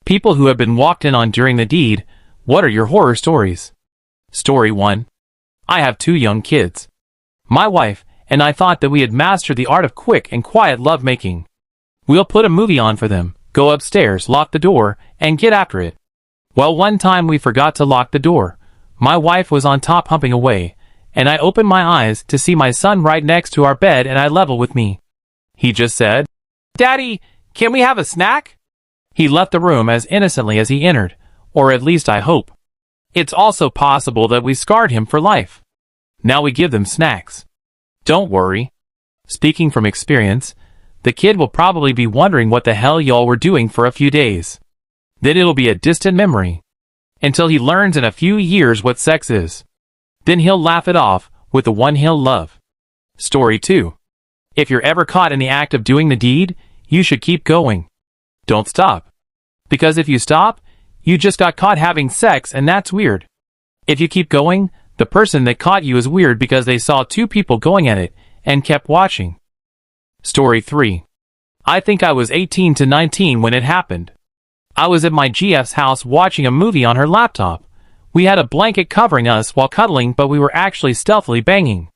People who have been walked in on during the deed. What are your horror stories? Story 1. I have 2 young kids. My wife and I thought that we had mastered the art of quick and quiet lovemaking. We'll put a movie on for them, go upstairs, lock the door, and get after it. Well, one time we forgot to lock the door. My wife was on top humping away, and I opened my eyes to see my son right next to our bed and eye level with me. He just said, "Daddy, can we have a snack?" He left the room as innocently as he entered, or at least I hope. It's also possible that we scarred him for life. Now we give them snacks. Don't worry. Speaking from experience, the kid will probably be wondering what the hell y'all were doing for a few days. Then it'll be a distant memory. Until he learns in a few years what sex is. Then he'll laugh it off with the one he'll love. Story 2. If you're ever caught in the act of doing the deed, you should keep going. Don't stop. Because if you stop, you just got caught having sex and that's weird. If you keep going, the person that caught you is weird because they saw 2 people going at it and kept watching. Story 3. I think I was 18 to 19 when it happened. I was at my GF's house watching a movie on her laptop. We had a blanket covering us while cuddling, but we were actually stealthily banging.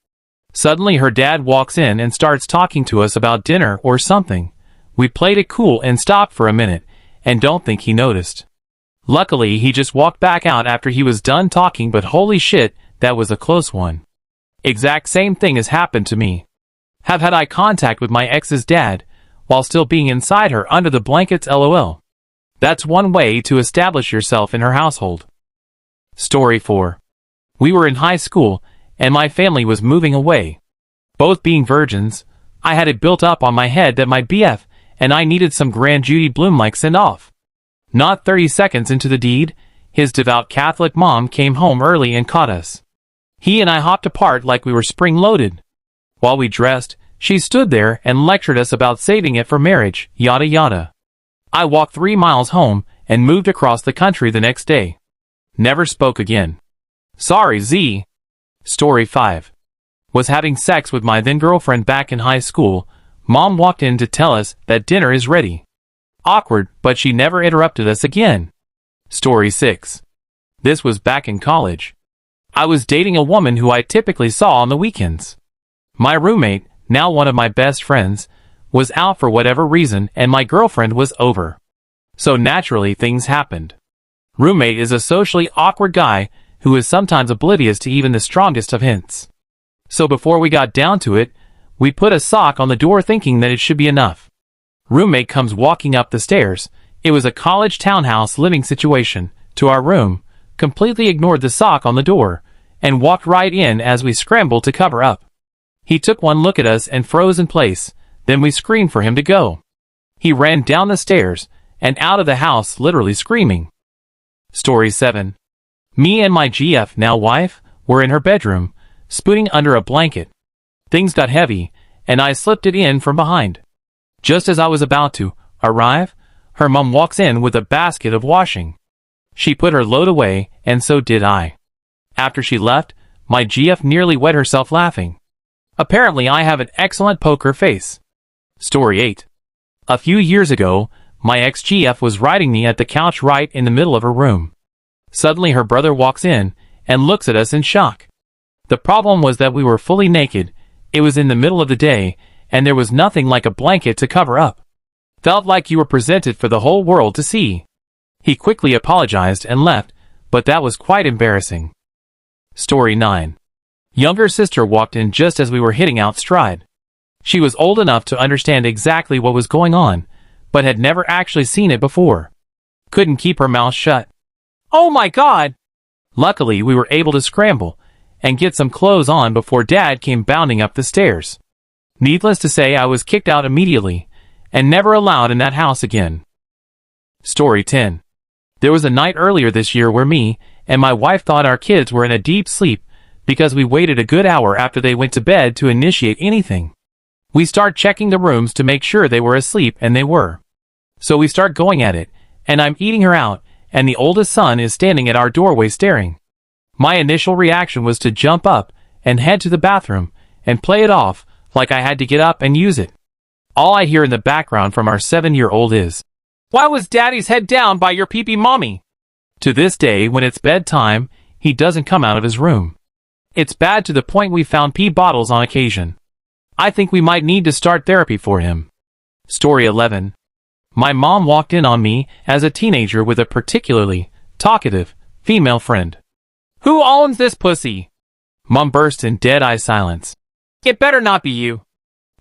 Suddenly her dad walks in and starts talking to us about dinner or something. We played it cool and stopped for a minute, and don't think he noticed. Luckily, he just walked back out after he was done talking, but holy shit, that was a close one. Exact same thing has happened to me. Have had eye contact with my ex's dad, while still being inside her under the blankets, lol. That's one way to establish yourself in her household. Story 4. We were in high school, and my family was moving away. Both being virgins, I had it built up on my head that my BF and I needed some grand Judy Blume-like send-off. Not 30 seconds into the deed, his devout Catholic mom came home early and caught us. He and I hopped apart like we were spring-loaded. While we dressed, she stood there and lectured us about saving it for marriage, yada yada. I walked 3 miles home and moved across the country the next day. Never spoke again. Sorry, Z. Story 5. Was having sex with my then-girlfriend back in high school. Mom walked in to tell us that dinner is ready. Awkward, but she never interrupted us again. Story 6. This was back in college. I was dating a woman who I typically saw on the weekends. My roommate, now one of my best friends, was out for whatever reason and my girlfriend was over. So naturally things happened. Roommate is a socially awkward guy who is sometimes oblivious to even the strongest of hints. So before we got down to it, we put a sock on the door thinking that it should be enough. Roommate comes walking up the stairs. It was a college townhouse living situation, to our room, completely ignored the sock on the door, and walked right in as we scrambled to cover up. He took one look at us and froze in place, then we screamed for him to go. He ran down the stairs and out of the house literally screaming. Story 7. Me and my GF, now wife, were in her bedroom, spooning under a blanket. Things got heavy, and I slipped it in from behind. Just as I was about to arrive, her mom walks in with a basket of washing. She put her load away, and so did I. After she left, my GF nearly wet herself laughing. Apparently I have an excellent poker face. Story 8. A few years ago, my ex-GF was riding me at the couch right in the middle of her room. Suddenly her brother walks in and looks at us in shock. The problem was that we were fully naked, it was in the middle of the day, and there was nothing like a blanket to cover up. Felt like you were presented for the whole world to see. He quickly apologized and left, but that was quite embarrassing. Story 9. Younger sister walked in just as we were hitting out stride. She was old enough to understand exactly what was going on, but had never actually seen it before. Couldn't keep her mouth shut. Oh my God! Luckily, we were able to scramble and get some clothes on before Dad came bounding up the stairs. Needless to say, I was kicked out immediately and never allowed in that house again. Story 10. There was a night earlier this year where me and my wife thought our kids were in a deep sleep because we waited a good hour after they went to bed to initiate anything. We start checking the rooms to make sure they were asleep, and they were. So we start going at it, and I'm eating her out, and the oldest son is standing at our doorway staring. My initial reaction was to jump up and head to the bathroom and play it off like I had to get up and use it. All I hear in the background from our 7-year-old is, Why was Daddy's head down by your pee-pee mommy? To this day, when it's bedtime, he doesn't come out of his room. It's bad to the point we found pee bottles on occasion. I think we might need to start therapy for him. Story 11. My mom walked in on me as a teenager with a particularly talkative female friend. Who owns this pussy? Mom burst in dead-eye silence. It better not be you.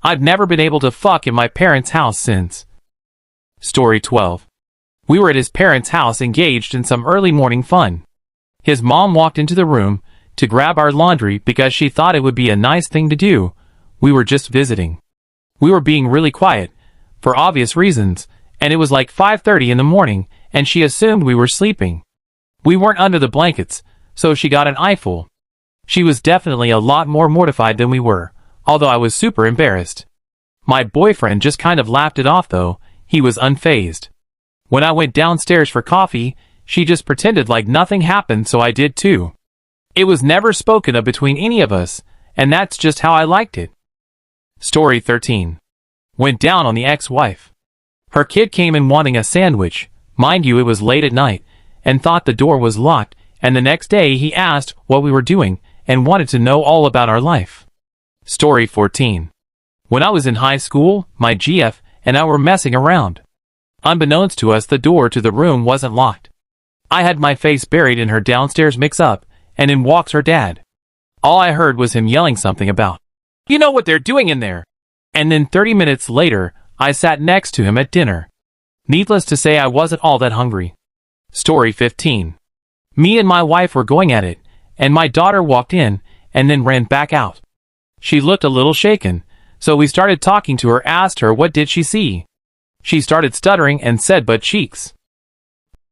I've never been able to fuck in my parents' house since. Story 12. We were at his parents' house engaged in some early morning fun. His mom walked into the room to grab our laundry because she thought it would be a nice thing to do. We were just visiting. We were being really quiet, for obvious reasons, and it was like 5:30 in the morning, and she assumed we were sleeping. We weren't under the blankets, so she got an eyeful. She was definitely a lot more mortified than we were, although I was super embarrassed. My boyfriend just kind of laughed it off though. He was unfazed. When I went downstairs for coffee, she just pretended like nothing happened, so I did too. It was never spoken of between any of us, and that's just how I liked it. Story 13. Went down on the ex-wife. Her kid came in wanting a sandwich. Mind you, it was late at night, and thought the door was locked, and the next day he asked what we were doing, and wanted to know all about our life. Story 14. When I was in high school, my GF and I were messing around. Unbeknownst to us, the door to the room wasn't locked. I had my face buried in her downstairs mix-up, and in walks her dad. All I heard was him yelling something about, "You know what they're doing in there!" And then 30 minutes later, I sat next to him at dinner. Needless to say, I wasn't all that hungry. Story 15. Me and my wife were going at it, and my daughter walked in, and then ran back out. She looked a little shaken, so we started talking to her, asked her what did she see. She started stuttering and said butt cheeks.